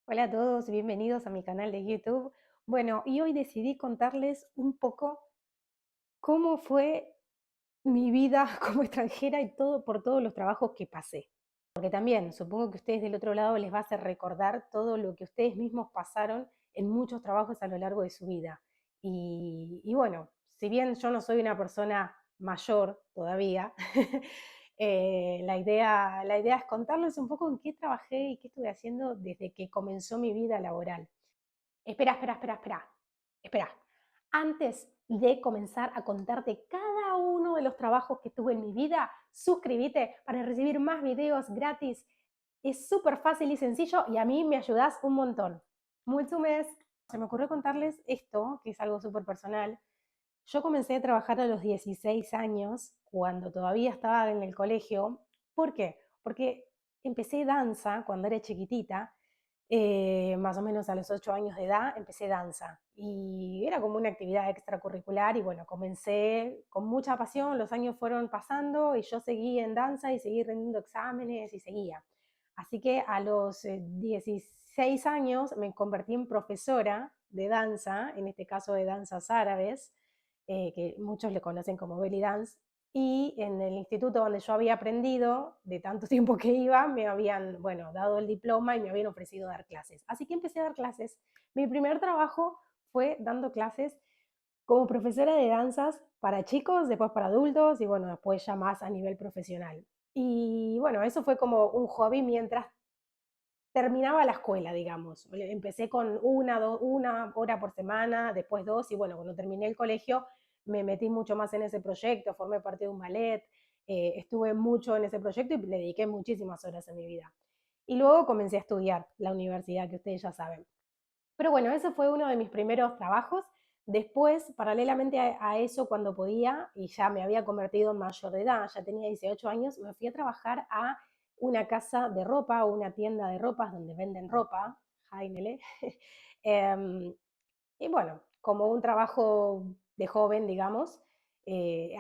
Hola a todos, bienvenidos a mi canal de YouTube. Bueno, y hoy decidí contarles un poco cómo fue mi vida como extranjera y todo por todos los trabajos que pasé. Porque también supongo que a ustedes del otro lado les va a hacer recordar todo lo que ustedes mismos pasaron en muchos trabajos a lo largo de su vida. Y bueno, si bien yo no soy una persona mayor todavía, la idea es contarles un poco en qué trabajé y qué estuve haciendo desde que comenzó mi vida laboral. Espera. Antes de comenzar a contarte cada uno de los trabajos que tuve en mi vida, suscríbete para recibir más videos gratis. Es súper fácil y sencillo y a mí me ayudas un montón. Mulțumesc. Se me ocurrió contarles esto, que es algo súper personal. Yo comencé a trabajar a los 16 años, cuando todavía estaba en el colegio. ¿Por qué? Porque empecé danza cuando era chiquitita, más o menos a los 8 años de edad, empecé danza. Y era como una actividad extracurricular y bueno, comencé con mucha pasión, los años fueron pasando y yo seguí en danza y seguí rendiendo exámenes y seguía. Así que a los 16 años me convertí en profesora de danza, en este caso de danzas árabes, que muchos le conocen como belly dance, y en el instituto donde yo había aprendido, de tanto tiempo que iba, me habían, bueno, dado el diploma y me habían ofrecido dar clases. Así que empecé a dar clases. Mi primer trabajo fue dando clases como profesora de danzas para chicos, después para adultos y bueno, después ya más a nivel profesional. Y bueno, eso fue como un hobby mientras terminaba la escuela, digamos. Empecé con una hora por semana, después dos, y bueno, cuando terminé el colegio me metí mucho más en ese proyecto, formé parte de un ballet, estuve mucho en ese proyecto y le dediqué muchísimas horas en mi vida. Y luego comencé a estudiar la universidad, que ustedes ya saben. Pero bueno, ese fue uno de mis primeros trabajos. Después, paralelamente a eso, cuando podía, y ya me había convertido en mayor de edad, ya tenía 18 años, me fui a trabajar a una casa de ropa o una tienda de ropas donde venden ropa, Heinele. Em, y bueno, como un trabajo de joven, digamos.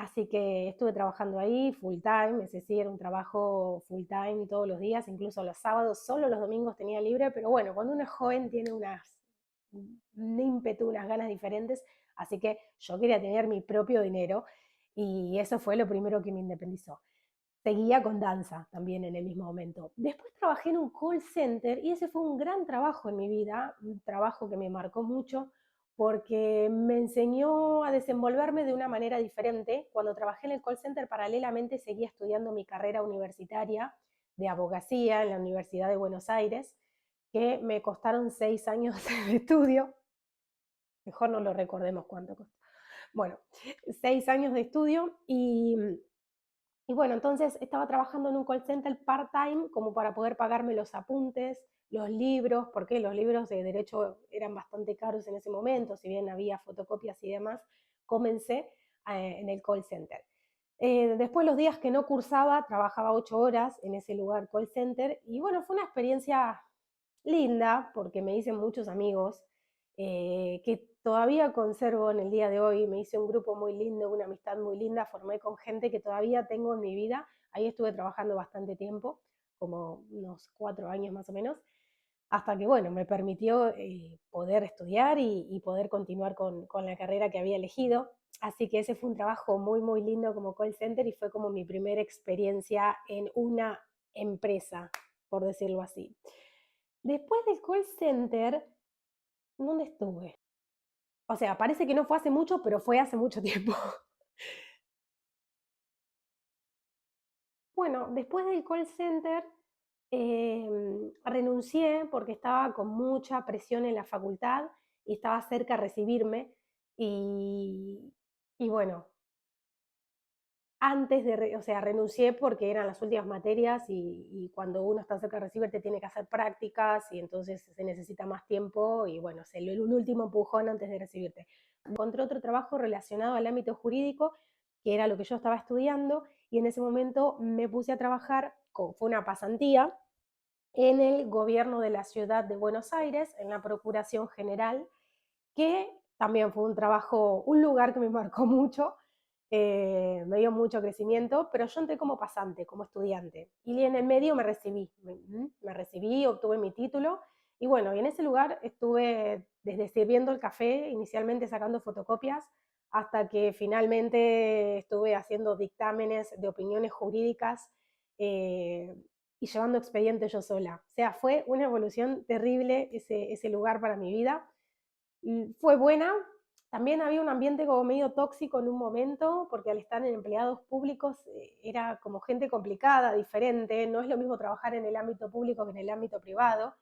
Así que estuve trabajando ahí full time, es decir, era un trabajo full time todos los días, incluso los sábados, solo los domingos tenía libre, pero bueno, cuando uno es joven tiene un ímpetu, unas ganas diferentes, así que yo quería tener mi propio dinero y eso fue lo primero que me independizó. Seguía con danza también en el mismo momento. Después trabajé en un call center y ese fue un gran trabajo en mi vida, un trabajo que me marcó mucho porque me enseñó a desenvolverme de una manera diferente. Cuando trabajé en el call center, paralelamente seguía estudiando mi carrera universitaria de abogacía en la Universidad de Buenos Aires, que me costaron 6 años de estudio. Mejor no lo recordemos cuánto costó. Bueno, 6 años de estudio y bueno, entonces estaba trabajando en un call center part-time como para poder pagarme los apuntes, los libros, porque los libros de derecho eran bastante caros en ese momento, si bien había fotocopias y demás, comencé en el call center. Después los días que no cursaba, trabajaba 8 horas en ese lugar call center y bueno, fue una experiencia linda porque me hice muchos amigos que todavía conservo en el día de hoy. Me hice un grupo muy lindo, una amistad muy linda, formé con gente que todavía tengo en mi vida. Ahí estuve trabajando bastante tiempo, como unos 4 años más o menos, hasta que, bueno, me permitió poder estudiar y poder continuar con la carrera que había elegido. Así que ese fue un trabajo muy, muy lindo como call center y fue como mi primera experiencia en una empresa, por decirlo así. Después del call center, ¿dónde estuve? O sea, parece que no fue hace mucho, pero fue hace mucho tiempo. Bueno, después del call center renuncié porque estaba con mucha presión en la facultad y estaba cerca de recibirme. Y, y bueno, o sea, renuncié porque eran las últimas materias y cuando uno está cerca de recibirte tiene que hacer prácticas y entonces se necesita más tiempo y bueno, un último empujón antes de recibirte. Encontré otro trabajo relacionado al ámbito jurídico, que era lo que yo estaba estudiando, y en ese momento me puse a trabajar, fue una pasantía, en el gobierno de la ciudad de Buenos Aires, en la Procuración General, que también fue un trabajo, un lugar que me marcó mucho, me dio mucho crecimiento, pero yo entré como pasante, como estudiante, y en el medio me recibí, obtuve mi título, Y bueno, y en ese lugar estuve desde sirviendo el café, inicialmente sacando fotocopias, hasta que finalmente estuve haciendo dictámenes de opiniones jurídicas eh, y llevando expedientes yo sola. O sea, fue una evolución terrible ese lugar para mi vida. Fue buena. También había un ambiente como medio tóxico en un momento, porque al estar en empleados públicos era como gente complicada, diferente. No es lo mismo trabajar en el ámbito público que en el ámbito privado.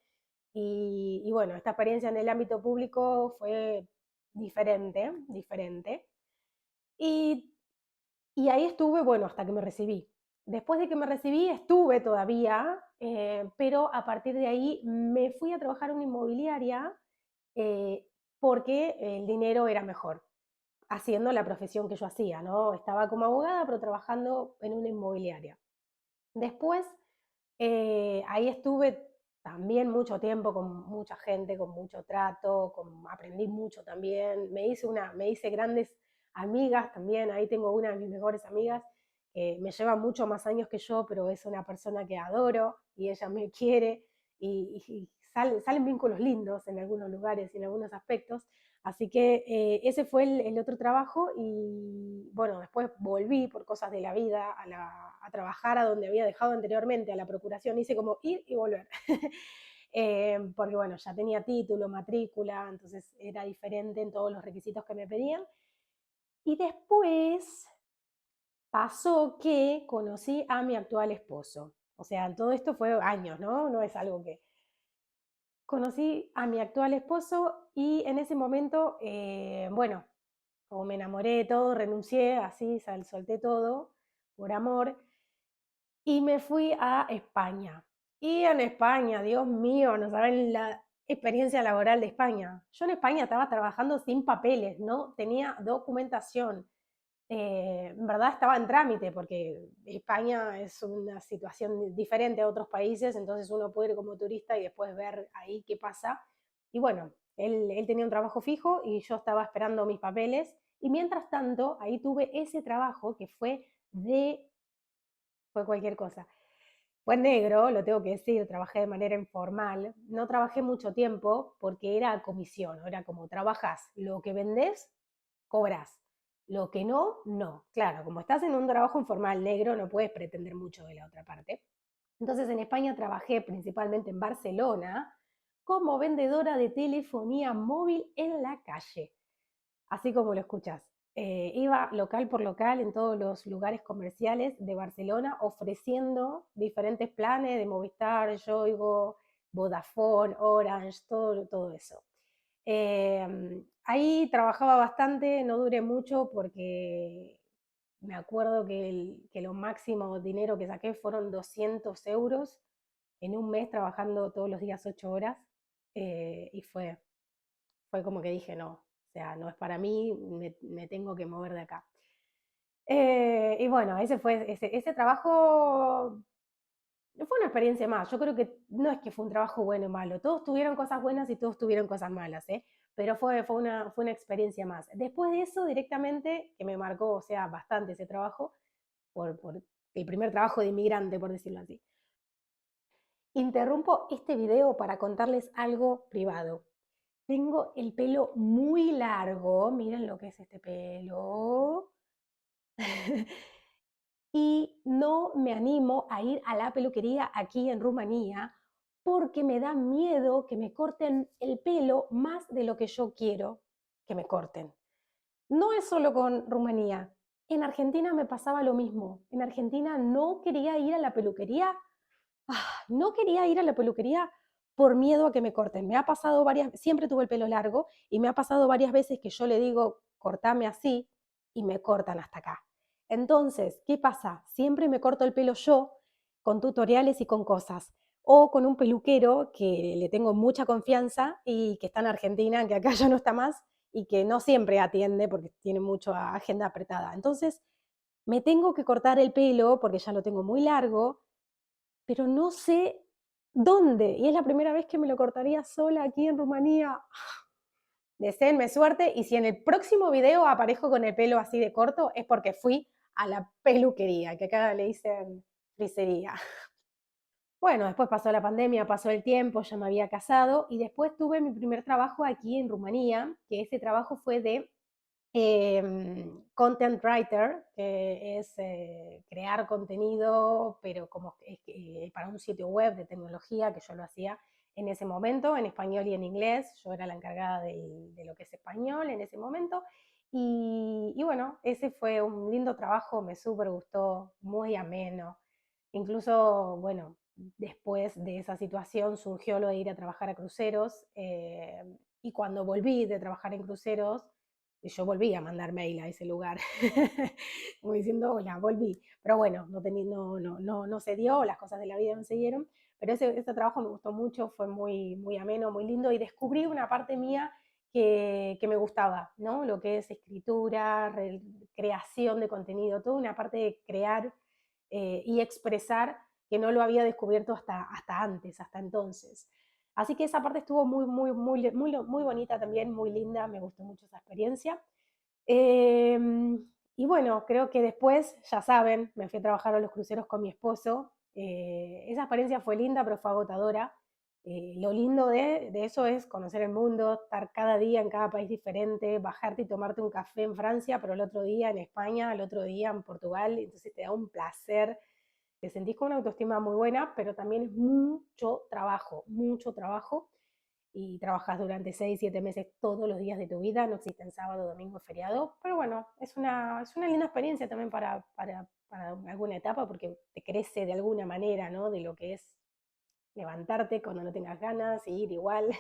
Y bueno, esta experiencia en el ámbito público fue diferente, diferente. Y, y ahí estuve, bueno, hasta que me recibí. Después de que me recibí estuve todavía, pero a partir de ahí me fui a trabajar en una inmobiliaria eh, porque el dinero era mejor, haciendo la profesión que yo hacía, ¿no? Estaba como abogada, pero trabajando en una inmobiliaria. Después, ahí estuve también mucho tiempo con mucha gente, con mucho trato, aprendí mucho también. Me hice grandes amigas también. Ahí tengo una de mis mejores amigas que me lleva mucho más años que yo, pero es una persona que adoro y ella me quiere y salen vínculos lindos en algunos lugares y en algunos aspectos. Así que ese fue el otro trabajo y bueno, después volví por cosas de la vida a trabajar a donde había dejado anteriormente, a la procuración, hice como ir y volver. Porque bueno, ya tenía título, matrícula, entonces era diferente en todos los requisitos que me pedían. Y después pasó que conocí a mi actual esposo. O sea, todo esto fue años, ¿no? No es algo que... Conocí a mi actual esposo y en ese momento, bueno, como me enamoré de todo, renuncié, así, solté todo por amor y me fui a España. Y en España, Dios mío, no saben la experiencia laboral de España. Yo en España estaba trabajando sin papeles, no tenía documentación. En verdad estaba en trámite porque España es una situación diferente a otros países, entonces uno puede ir como turista y después ver ahí qué pasa. Y bueno, él tenía un trabajo fijo y yo estaba esperando mis papeles. Y mientras tanto, ahí tuve ese trabajo que fue cualquier cosa. Fue negro, lo tengo que decir, trabajé de manera informal. No trabajé mucho tiempo porque era a comisión, era como trabajas, lo que vendés, cobras. Lo que no, no. Claro, como estás en un trabajo informal negro, no puedes pretender mucho de la otra parte. Entonces en España trabajé principalmente en Barcelona como vendedora de telefonía móvil en la calle, así como lo escuchas. Iba local por local en todos los lugares comerciales de Barcelona ofreciendo diferentes planes de Movistar, Yoigo, Vodafone, Orange, todo eso. Ahí trabajaba bastante, no duré mucho porque me acuerdo que lo máximo dinero que saqué fueron 200 euros en un mes trabajando todos los días 8 horas y fue como que dije, no, o sea, no es para mí, me tengo que mover de acá. Y bueno, ese trabajo fue una experiencia más. Yo creo que no es que fue un trabajo bueno o malo. Todos tuvieron cosas buenas y todos tuvieron cosas malas, ¿eh? Pero fue una experiencia más. Después de eso, directamente, que me marcó, o sea, bastante ese trabajo, por el primer trabajo de inmigrante, por decirlo así. Interrumpo este video para contarles algo privado. Tengo el pelo muy largo, miren lo que es este pelo. Y no me animo a ir a la peluquería aquí en Rumanía porque me da miedo que me corten el pelo más de lo que yo quiero que me corten. No es solo con Rumanía. En Argentina me pasaba lo mismo. En Argentina no quería ir a la peluquería. No quería ir a la peluquería por miedo a que me corten. Me ha pasado siempre tuve el pelo largo y me ha pasado varias veces que yo le digo, cortame así y me cortan hasta acá. Entonces, ¿qué pasa? Siempre me corto el pelo yo con tutoriales y con cosas. O con un peluquero que le tengo mucha confianza y que está en Argentina, que acá ya no está más y que no siempre atiende porque tiene mucha agenda apretada. Entonces, me tengo que cortar el pelo porque ya lo tengo muy largo, pero no sé dónde. Y es la primera vez que me lo cortaría sola aquí en Rumanía. Deseenme suerte y si en el próximo video aparezco con el pelo así de corto es porque fui a la peluquería, que acá le dicen frisería. Bueno, después pasó la pandemia, pasó el tiempo, ya me había casado y después tuve mi primer trabajo aquí en Rumanía, que ese trabajo fue de content writer, que es crear contenido, pero como para un sitio web de tecnología, que yo lo hacía en ese momento, en español y en inglés. Yo era la encargada de lo que es español en ese momento. Y bueno, ese fue un lindo trabajo, me súper gustó, muy ameno. Incluso, bueno, después de esa situación surgió lo de ir a trabajar a cruceros. Y cuando volví de trabajar en cruceros, y yo volví a mandar mail a ese lugar, como diciendo, hola, volví. Pero bueno, no se dio, las cosas de la vida no se dieron. Pero ese trabajo me gustó mucho, fue muy, muy ameno, muy lindo y descubrí una parte mía que me gustaba, ¿no? Lo que es escritura, creación de contenido, toda una parte de crear y expresar que no lo había descubierto hasta antes, hasta entonces. Así que esa parte estuvo muy bonita también, muy linda, me gustó mucho esa experiencia. Eh, y bueno, creo que después, ya saben, me fui a trabajar a los cruceros con mi esposo. Esa experiencia fue linda, pero fue agotadora. Lo lindo de eso es conocer el mundo, estar cada día en cada país diferente, bajarte y tomarte un café en Francia, pero el otro día en España, el otro día en Portugal, entonces te da un placer, te sentís con una autoestima muy buena, pero también es mucho trabajo, y trabajas durante 6 7 meses todos los días de tu vida, no existen sábado, domingo, feriado, pero bueno, es una linda experiencia también para alguna etapa porque te crece de alguna manera, ¿no? De lo que es levantarte cuando no tengas ganas y ir igual.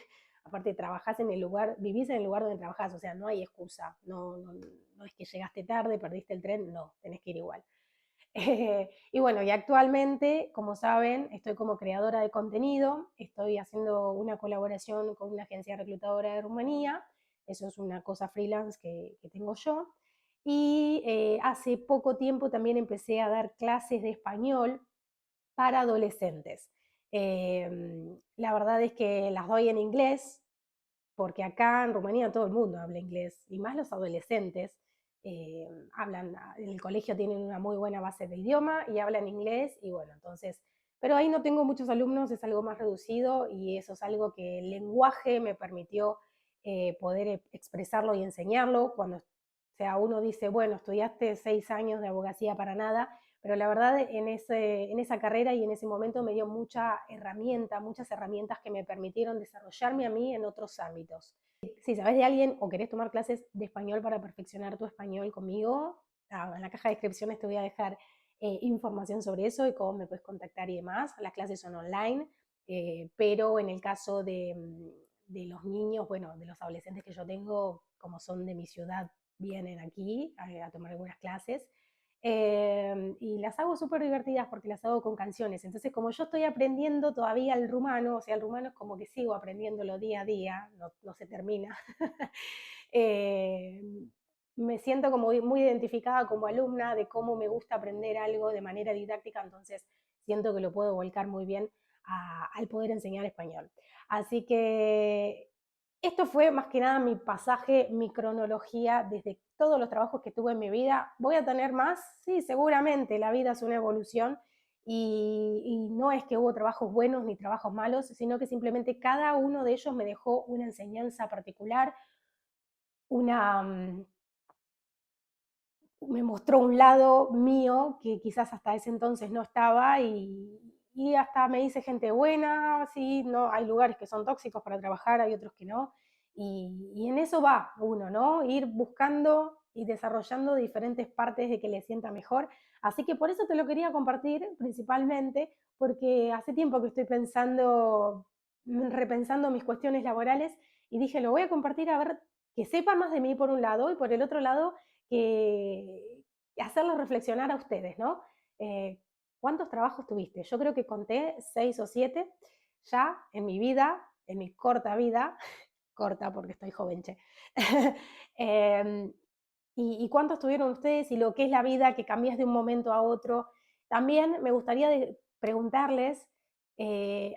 Aparte, trabajás en el lugar, vivís en el lugar donde trabajás, o sea, no hay excusa, no es que llegaste tarde, perdiste el tren, no, tenés que ir igual. Y bueno, y actualmente, como saben, estoy como creadora de contenido, estoy haciendo una colaboración con una agencia reclutadora de Rumanía, eso es una cosa freelance que tengo yo, y hace poco tiempo también empecé a dar clases de español para adolescentes. La verdad es que las doy en inglés, porque acá en Rumanía todo el mundo habla inglés, y más los adolescentes. En el colegio tienen una muy buena base de idioma y hablan inglés, y bueno, entonces, pero ahí no tengo muchos alumnos, es algo más reducido, y eso es algo que el lenguaje me permitió poder expresarlo y enseñarlo. Cuando, o sea, uno dice, bueno, estudiaste 6 años de abogacía para nada, pero la verdad en esa carrera y en ese momento me dio muchas herramientas que me permitieron desarrollarme a mí en otros ámbitos. Si sabes de alguien o querés tomar clases de español para perfeccionar tu español conmigo, en la caja de descripciones te voy a dejar información sobre eso y cómo me puedes contactar y demás. Las clases son online, pero en el caso de los niños, bueno, de los adolescentes que yo tengo, como son de mi ciudad, vienen aquí a tomar algunas clases. Y las hago súper divertidas porque las hago con canciones. Entonces, como yo estoy aprendiendo todavía el rumano, o sea, el rumano es como que sigo aprendiéndolo día a día, no se termina. eh, Me siento como muy identificada como alumna de cómo me gusta aprender algo de manera didáctica, entonces siento que lo puedo volcar muy bien al poder enseñar español. Así que esto fue más que nada mi pasaje, mi cronología desde todos los trabajos que tuve en mi vida. ¿Voy a tener más? Sí, seguramente. La vida es una evolución y no es que hubo trabajos buenos ni trabajos malos, sino que simplemente cada uno de ellos me dejó una enseñanza particular, una, me mostró un lado mío que quizás hasta ese entonces no estaba, y hasta me hice gente buena. Sí, no, hay lugares que son tóxicos para trabajar, hay otros que no, y en eso va uno, ¿no? Ir buscando y desarrollando diferentes partes de que le sienta mejor. Así que por eso te lo quería compartir principalmente, porque hace tiempo que estoy repensando mis cuestiones laborales, y dije, lo voy a compartir a ver que sepa más de mí por un lado, y por el otro lado que hacerlos reflexionar a ustedes, ¿no? Eh, ¿Cuántos trabajos tuviste? Yo creo que conté 6 o 7 ya en mi vida, en mi corta vida, corta porque estoy joven, che. eh, y cuántos tuvieron ustedes, y lo que es la vida, que cambias de un momento a otro. También me gustaría preguntarles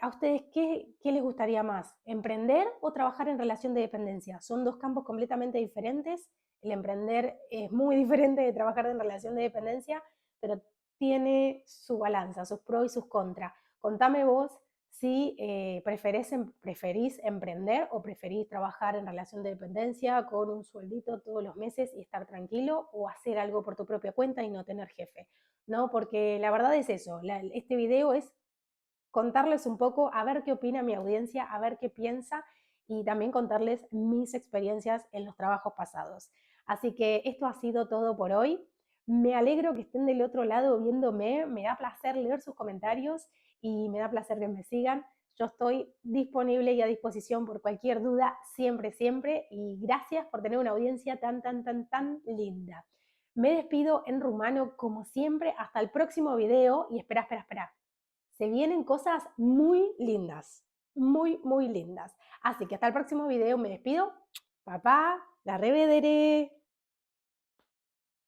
a ustedes qué les gustaría más, emprender o trabajar en relación de dependencia. Son dos campos completamente diferentes. El emprender es muy diferente de trabajar en relación de dependencia, pero tiene su balanza, sus pros y sus contras. Contame vos si preferís emprender o preferís trabajar en relación de dependencia con un sueldito todos los meses y estar tranquilo, o hacer algo por tu propia cuenta y no tener jefe, ¿no? Porque la verdad es eso, este video es contarles un poco, a ver qué opina mi audiencia, a ver qué piensa, y también contarles mis experiencias en los trabajos pasados. Así que esto ha sido todo por hoy. Me alegro que estén del otro lado viéndome, me da placer leer sus comentarios y me da placer que me sigan. Yo estoy disponible y a disposición por cualquier duda, siempre, siempre, y gracias por tener una audiencia tan, tan, tan, tan linda. Me despido en rumano como siempre, hasta el próximo video, y espera, espera, espera. Se vienen cosas muy lindas, muy, muy lindas. Así que hasta el próximo video, me despido. Papá, la revedere.